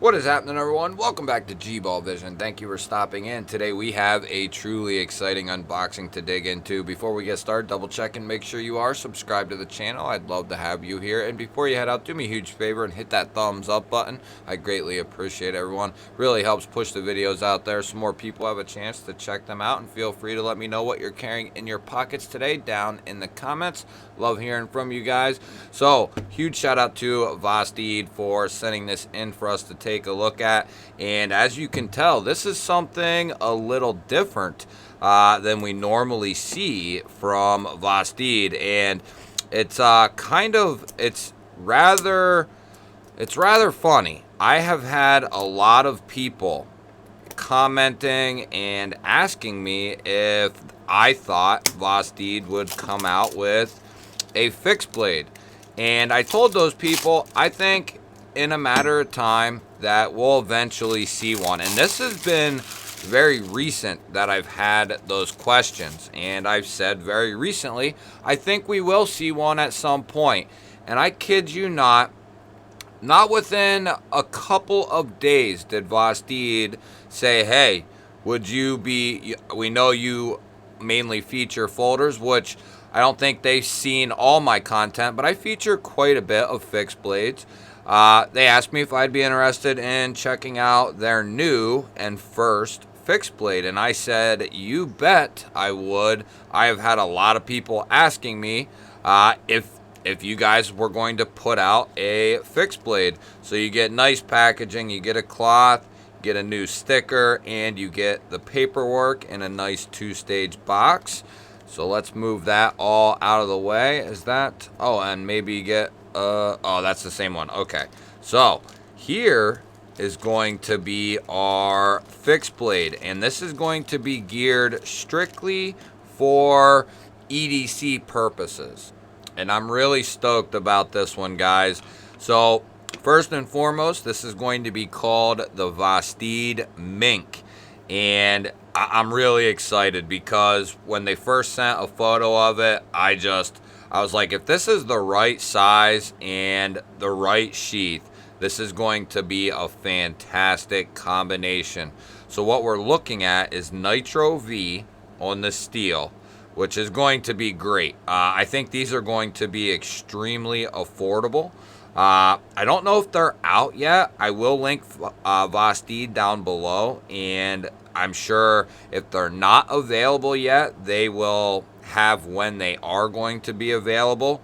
What is happening, everyone? Welcome back to G-Ball Vision. Thank you for stopping in. Today we have a truly exciting unboxing to dig into. Before we get started, double check and make sure you are subscribed to the channel. I'd love to have you here. And before you head out, do me a huge favor and hit that thumbs up button. I greatly appreciate it, everyone. Really helps push the videos out there so more people have a chance to check them out. And feel free to let me know what you're carrying in your pockets today down in the comments. Love hearing from you guys. So, huge shout out to Vosteed for sending this in for us to take a look at. And as you can tell, this is something a little different than we normally see from Vosteed. And it's it's rather funny. I have had a lot of people commenting and asking me if I thought Vosteed would come out with a fixed blade. And I told those people, I think in a matter of time that we'll eventually see one. And this has been very recent that I've had those questions. And I've said very recently, I think we will see one at some point. And I kid you not within a couple of days did Vosteed say, hey, would you be, we know you mainly feature folders, which I don't think they've seen all my content, but I feature quite a bit of fixed blades. They asked me if I'd be interested in checking out their new and first fixed blade, and I said, you bet I would. I have had a lot of people asking me if you guys were going to put out a fixed blade. So you get nice packaging, you get a cloth, get a new sticker, and you get the paperwork in a nice 2-stage box. So let's move that all out of the way. Is that, oh, and maybe get, oh, that's the same one. Okay, so here is going to be our fixed blade, and this is going to be geared strictly for EDC purposes. And I'm really stoked about this one, guys. So first and foremost, this is going to be called the Vosteed Mink. And I'm really excited because when they first sent a photo of it, I was like, if this is the right size and the right sheath, this is going to be a fantastic combination. So what we're looking at is Nitro V on the steel, which is going to be great. I think these are going to be extremely affordable. I don't know if they're out yet. I will link Vosteed down below, and I'm sure if they're not available yet, they will have when they are going to be available.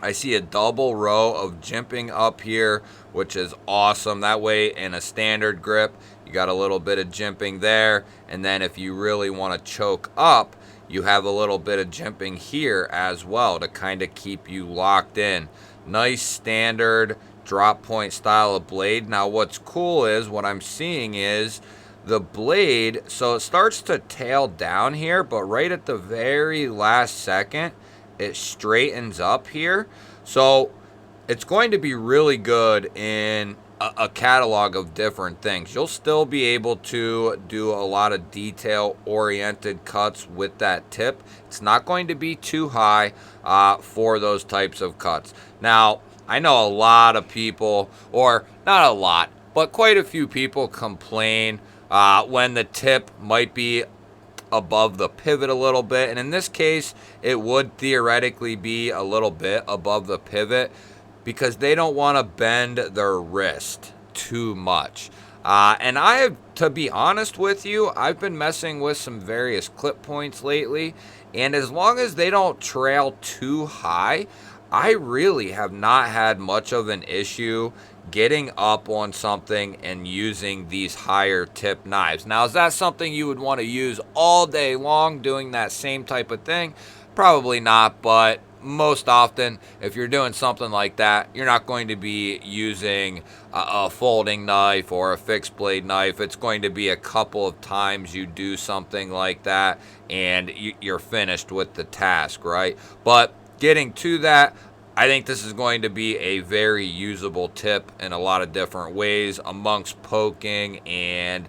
I see a double row of jimping up here, which is awesome. That way, in a standard grip, you got a little bit of jimping there, and then if you really want to choke up, you have a little bit of jimping here as well to kind of keep you locked in. Nice standard drop point style of blade. Now what's cool is what I'm seeing is the blade, so it starts to tail down here, but right at the very last second it straightens up here. So it's going to be really good in a catalog of different things. You'll still be able to do a lot of detail oriented cuts with that tip. It's not going to be too high for those types of cuts. Now, I know a lot of people, or not a lot, but quite a few people complain when the tip might be above the pivot a little bit. And in this case, it would theoretically be a little bit above the pivot, because they don't want to bend their wrist too much. And I have, to be honest with you, I've been messing with some various clip points lately, and as long as they don't trail too high, I really have not had much of an issue getting up on something and using these higher tip knives. Now, is that something you would want to use all day long doing that same type of thing? Probably not, but most often, if you're doing something like that, you're not going to be using a folding knife or a fixed blade knife. It's going to be a couple of times you do something like that and you're finished with the task, right? But getting to that, I think this is going to be a very usable tip in a lot of different ways amongst poking and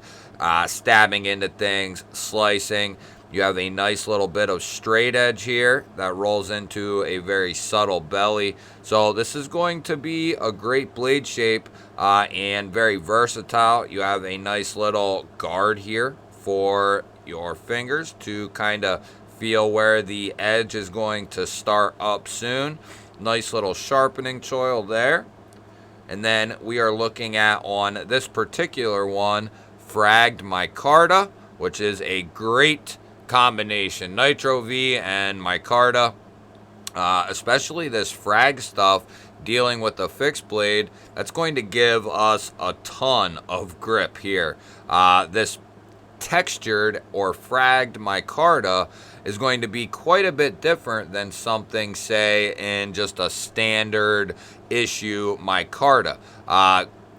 stabbing into things, slicing. You have a nice little bit of straight edge here that rolls into a very subtle belly. So this is going to be a great blade shape and very versatile. You have a nice little guard here for your fingers to kind of feel where the edge is going to start up soon. Nice little sharpening choil there. And then we are looking at, on this particular one, fragged micarta, which is a great combination. Nitro V and micarta, especially this frag stuff, dealing with the fixed blade, that's going to give us a ton of grip here. This textured or fragged micarta is going to be quite a bit different than something, say, in just a standard issue micarta.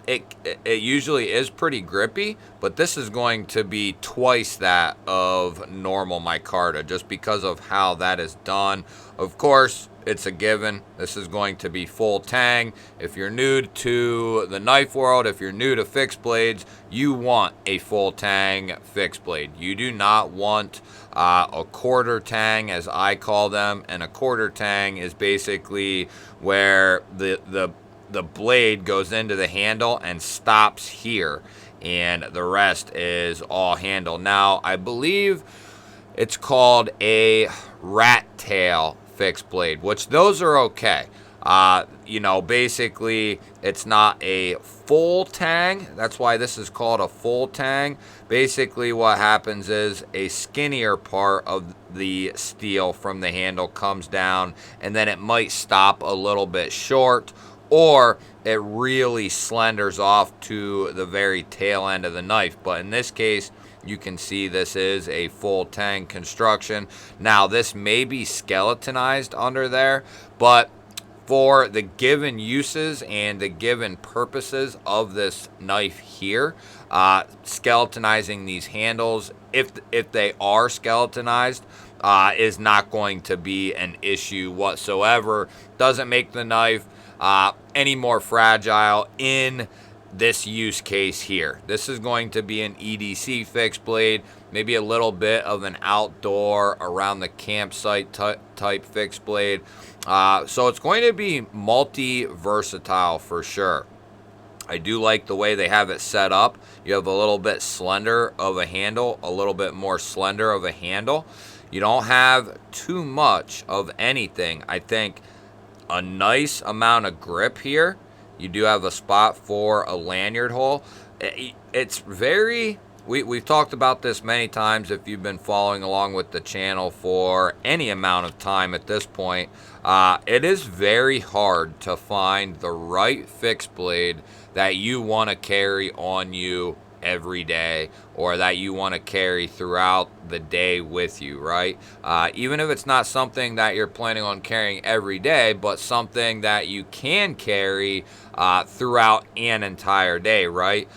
It usually is pretty grippy, but this is going to be twice that of normal micarta just because of how that is done. Of course, it's a given. This is going to be full tang. If you're new to the knife world, if you're new to fixed blades, you want a full tang fixed blade. You do not want a quarter tang, as I call them, and a quarter tang is basically where the blade goes into the handle and stops here, and the rest is all handle. Now, I believe it's called a rat tail fixed blade, which those are okay. Basically, it's not a full tang. That's why this is called a full tang. Basically, what happens is a skinnier part of the steel from the handle comes down, and then it might stop a little bit short, or it really slenders off to the very tail end of the knife. But in this case, you can see this is a full tang construction. Now, this may be skeletonized under there, but for the given uses and the given purposes of this knife here, skeletonizing these handles, if they are skeletonized, is not going to be an issue whatsoever. Doesn't make the knife any more fragile in this use case here. This is going to be an EDC fixed blade, maybe a little bit of an outdoor around the campsite type fixed blade. So it's going to be multi-versatile for sure. I do like the way they have it set up. You have a little bit slender of a handle, a little bit more slender of a handle. You don't have too much of anything. I think a nice amount of grip here. You do have a spot for a lanyard hole. It's very, we've talked about this many times if you've been following along with the channel for any amount of time at this point. It is very hard to find the right fixed blade that you want to carry on you every day, or that you want to carry throughout the day with you, right? Even if it's not something that you're planning on carrying every day, but something that you can carry throughout an entire day, right?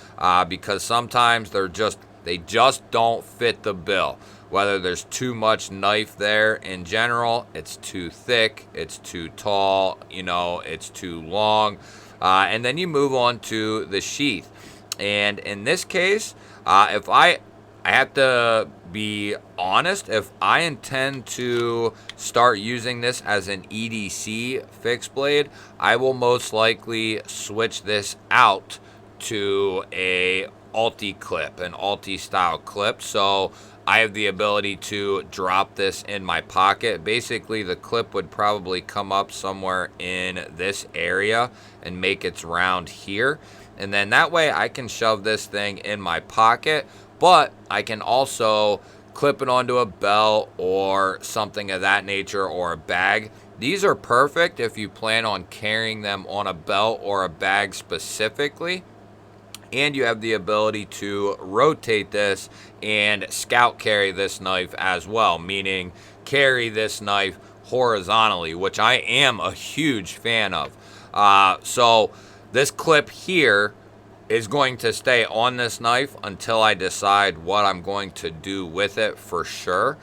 Because sometimes they just don't fit the bill. Whether there's too much knife there in general, it's too thick, it's too tall, it's too long, and then you move on to the sheath. And in this case, if I have to be honest, if I intend to start using this as an EDC fixed blade, I will most likely switch this out to a Alti clip, an Alti style clip. So I have the ability to drop this in my pocket. Basically, the clip would probably come up somewhere in this area and make its round here. And then that way I can shove this thing in my pocket, but I can also clip it onto a belt or something of that nature, or a bag. These are perfect if you plan on carrying them on a belt or a bag specifically. And you have the ability to rotate this and scout carry this knife as well, meaning carry this knife horizontally, which I am a huge fan of. So this clip here is going to stay on this knife until I decide what I'm going to do with it for sure.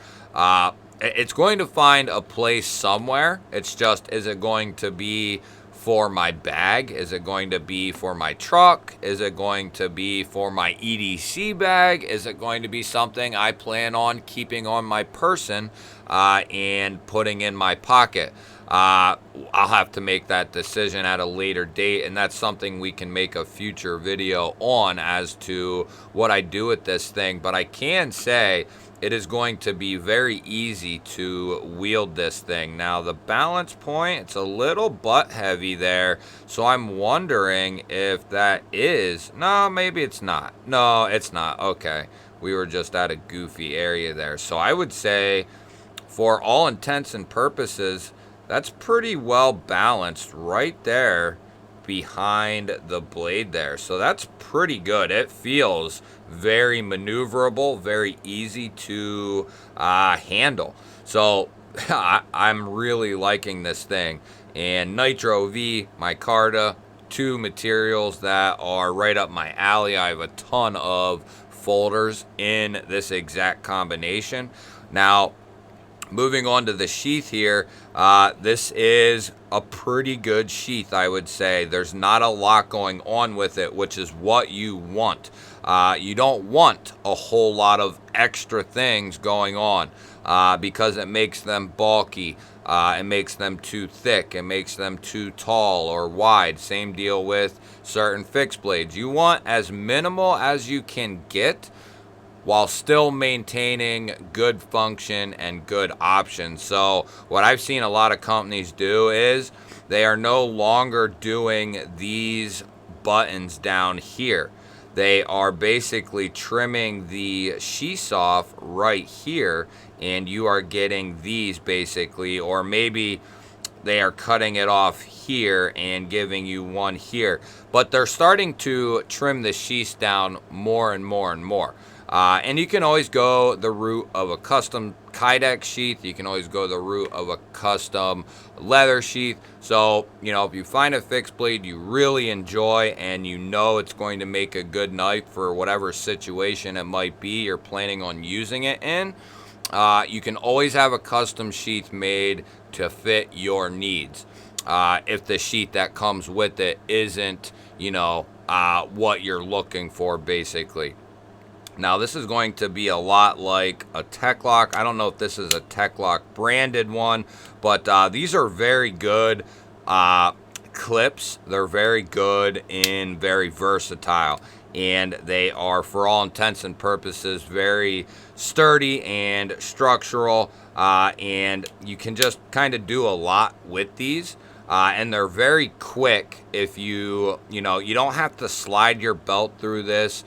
It's going to find a place somewhere. It's just, is it going to be for my bag? Is it going to be for my truck? Is it going to be for my EDC bag? Is it going to be something I plan on keeping on my person and putting in my pocket? I'll have to make that decision at a later date, and that's something we can make a future video on as to what I do with this thing. But I can say it is going to be very easy to wield this thing. Now, the balance point, it's a little butt heavy there, so I'm wondering if that is... No, maybe it's not. No, it's not. Okay, we were just at a goofy area there. So I would say, for all intents and purposes, that's pretty well balanced right there behind the blade there. So that's pretty good. It feels very maneuverable, very easy to handle. So I'm really liking this thing. And Nitro V, micarta, two materials that are right up my alley. I have a ton of folders in this exact combination. Now, moving on to the sheath here, this is a pretty good sheath, I would say. There's not a lot going on with it, which is what you want. You don't want a whole lot of extra things going on because it makes them bulky. It makes them too thick. It makes them too tall or wide. Same deal with certain fixed blades. You want as minimal as you can get while still maintaining good function and good options. So what I've seen a lot of companies do is they are no longer doing these buttons down here. They are basically trimming the sheaths off right here, and you are getting these basically, or maybe they are cutting it off here and giving you one here. But they're starting to trim the sheaths down more and more and more. And you can always go the route of a custom Kydex sheath. You can always go the route of a custom leather sheath. So, you know, if you find a fixed blade you really enjoy and you know it's going to make a good knife for whatever situation it might be you're planning on using it in, you can always have a custom sheath made to fit your needs. If the sheath that comes with it isn't, you know, what you're looking for, basically. Now, this is going to be a lot like a Tek-Lok. I don't know if this is a Tek-Lok branded one, but these are very good clips. They're very good and very versatile. And they are, for all intents and purposes, very sturdy and structural. And you can just kind of do a lot with these. And they're very quick. If you don't have to slide your belt through this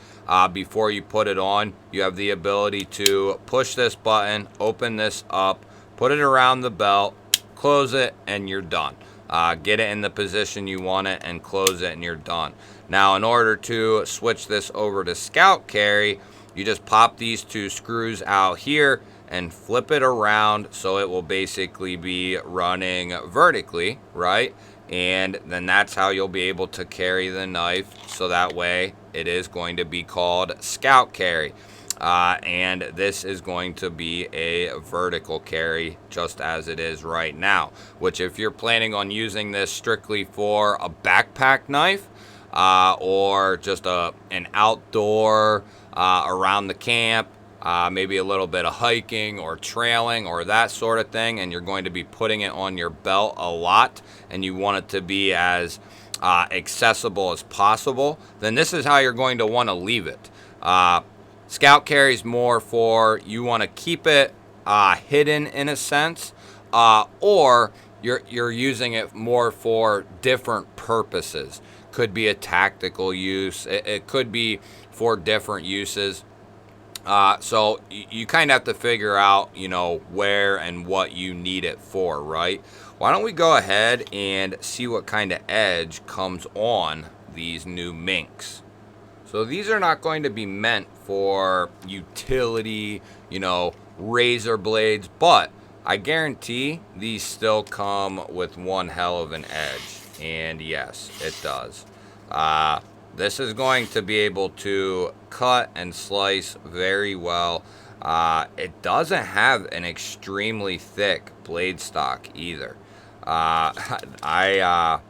before you put it on. You have the ability to push this button, open this up, put it around the belt, close it, and you're done. Get it in the position you want it and close it, and you're done. Now, in order to switch this over to scout carry, you just pop these two screws out here and flip it around so it will basically be running vertically, right? And then that's how you'll be able to carry the knife, so that way it is going to be called scout carry. And this is going to be a vertical carry, just as it is right now, which if you're planning on using this strictly for a backpack knife or just an outdoor around the camp, maybe a little bit of hiking or trailing or that sort of thing, and you're going to be putting it on your belt a lot and you want it to be as accessible as possible, then this is how you're going to want to leave it. Scout carry is more for you want to keep it hidden in a sense, or you're using it more for different purposes. Could be a tactical use. It could be for different uses. So you kind of have to figure out, you know, where and what you need it for, right? Why don't we go ahead and see what kind of edge comes on these new Minks. So these are not going to be meant for utility, you know, razor blades, but I guarantee these still come with one hell of an edge. And yes, it does. This is going to be able to cut and slice very well. It doesn't have an extremely thick blade stock either. I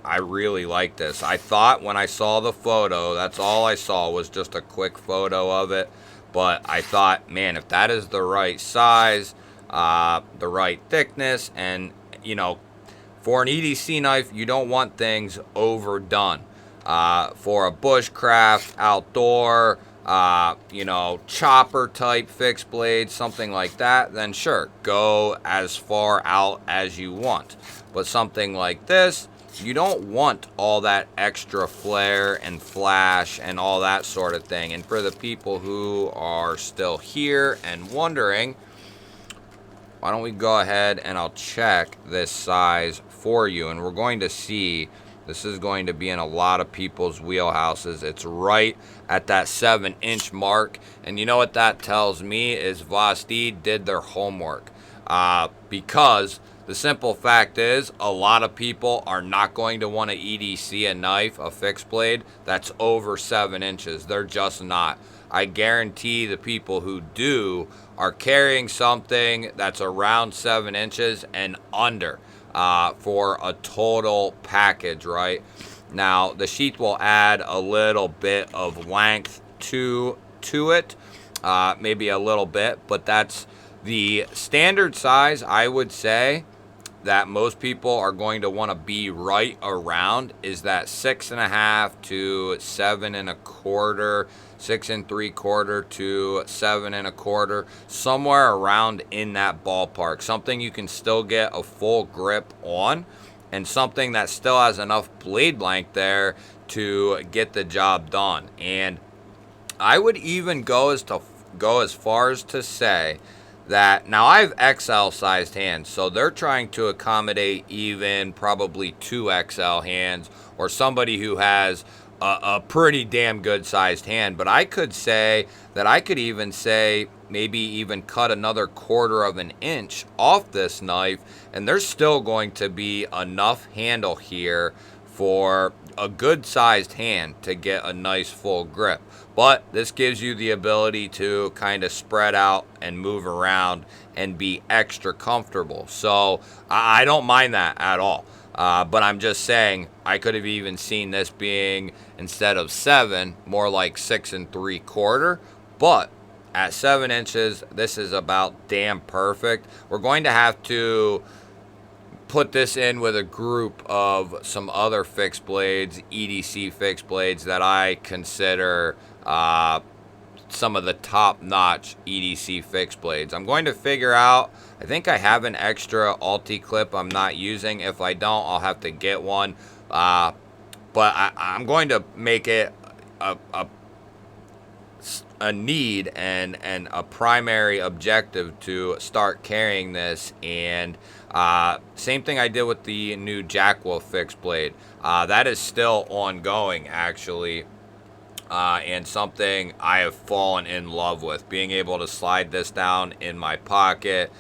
I really like this. I thought when I saw the photo, that's all I saw was just a quick photo of it. But I thought, man, if that is the right size, the right thickness, and, you know, for an EDC knife, you don't want things overdone. For a bushcraft, outdoor, you know, chopper type fixed blade, something like that, then sure, go as far out as you want. But something like this, you don't want all that extra flare and flash and all that sort of thing. And for the people who are still here and wondering, why don't we go ahead and I'll check this size for you, and we're going to see. This is going to be in a lot of people's wheelhouses. It's right at that 7-inch mark. And you know what that tells me is Vosteed did their homework. Because the simple fact is, a lot of people are not going to want to EDC a knife, a fixed blade, that's over 7 inches. They're just not. I guarantee the people who do are carrying something that's around 7 inches and under. For a total package, right? Now, the sheath will add a little bit of length to it, maybe a little bit, but that's the standard size, I would say, that most people are going to want to be right around is that 6.5 to 7.25, 6 3/4 to 7.25, somewhere around in that ballpark. Something you can still get a full grip on, and something that still has enough blade length there to get the job done. And I would even go as far as to say that now I have XL sized hands, so they're trying to accommodate even probably 2XL hands, or somebody who has a pretty damn good sized hand. But I could say that I could even say maybe even cut another 1/4 of an inch off this knife, and there's still going to be enough handle here for a good sized hand to get a nice full grip. But this gives you the ability to kind of spread out and move around and be extra comfortable. So I don't mind that at all. But I'm just saying, I could have even seen this being, instead of 7, more like 6 3/4. But at 7 inches, this is about damn perfect. We're going to have to put this in with a group of some other fixed blades, EDC fixed blades that I consider some of the top-notch EDC fixed blades. I'm going to figure out, I think I have an extra Alti clip I'm not using. If I don't, I'll have to get one. But I'm going to make it a need and a primary objective to start carrying this. And same thing I did with the new Jackwolf fixed blade. That is still ongoing, actually. And something I have fallen in love with, being able to slide this down in my pocket.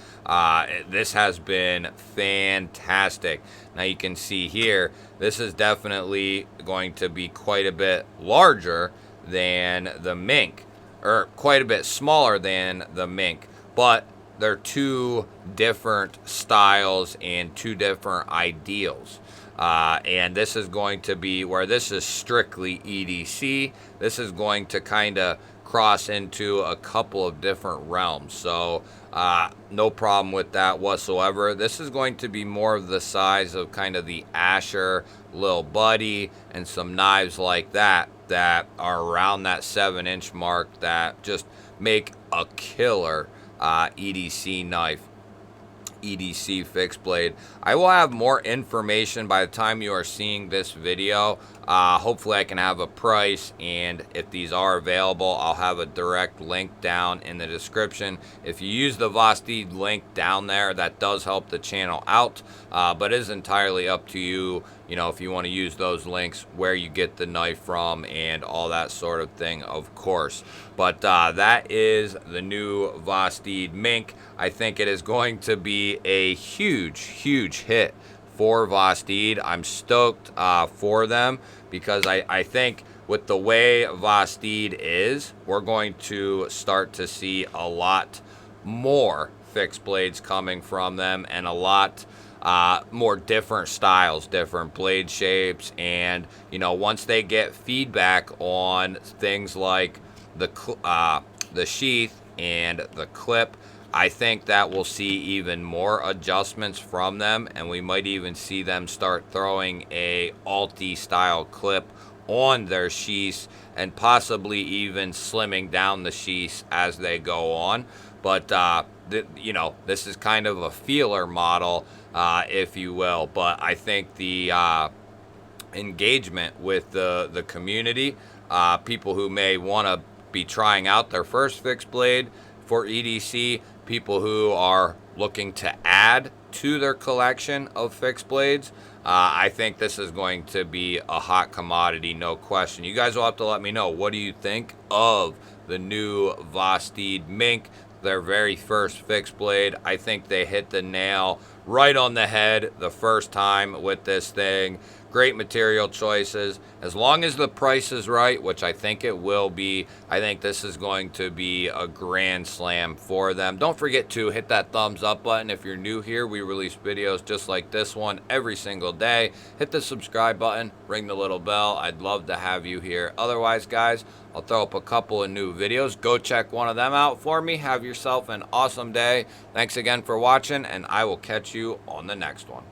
This has been fantastic. Now you can see here, this is definitely going to be quite a bit larger than the Mink, or quite a bit smaller than the Mink, but they're two different styles and two different ideals. And this is going to be where this is strictly EDC. This is going to kind of cross into a couple of different realms. So no problem with that whatsoever. This is going to be more of the size of kind of the Asher, Lil Buddy, and some knives like that that are around that 7-inch mark that just make a killer EDC knife. EDC fixed blade. I will have more information by the time you are seeing this video. Hopefully I can have a price, and if these are available, I'll have a direct link down in the description. If you use the Vosteed link down there, that does help the channel out, but it is entirely up to you, if you want to use those links, where you get the knife from and all that sort of thing, of course. But that is the new Vosteed Mink. I think it is going to be a huge, huge hit for Vosteed. I'm stoked for them, because I think with the way Vosteed is, we're going to start to see a lot more fixed blades coming from them, and a lot more different styles, different blade shapes, and once they get feedback on things like the sheath and the clip, I think that we'll see even more adjustments from them, and we might even see them start throwing a alti style clip on their sheaths and possibly even slimming down the sheaths as they go on. But this is kind of a feeler model, if you will. But I think the engagement with the community, people who may want to be trying out their first fixed blade for EDC, people who are looking to add to their collection of fixed blades, I think this is going to be a hot commodity, no question. You guys will have to let me know, what do you think of the new Vosteed Mink, their very first fixed blade? I think they hit the nail right on the head the first time with this thing. Great material choices. As long as the price is right, which I think it will be, I think this is going to be a grand slam for them. Don't forget to hit that thumbs up button if you're new here. We release videos just like this one every single day. Hit the subscribe button, ring the little bell. I'd love to have you here. Otherwise, guys, I'll throw up a couple of new videos. Go check one of them out for me. Have yourself an awesome day. Thanks again for watching, and I will catch you on the next one.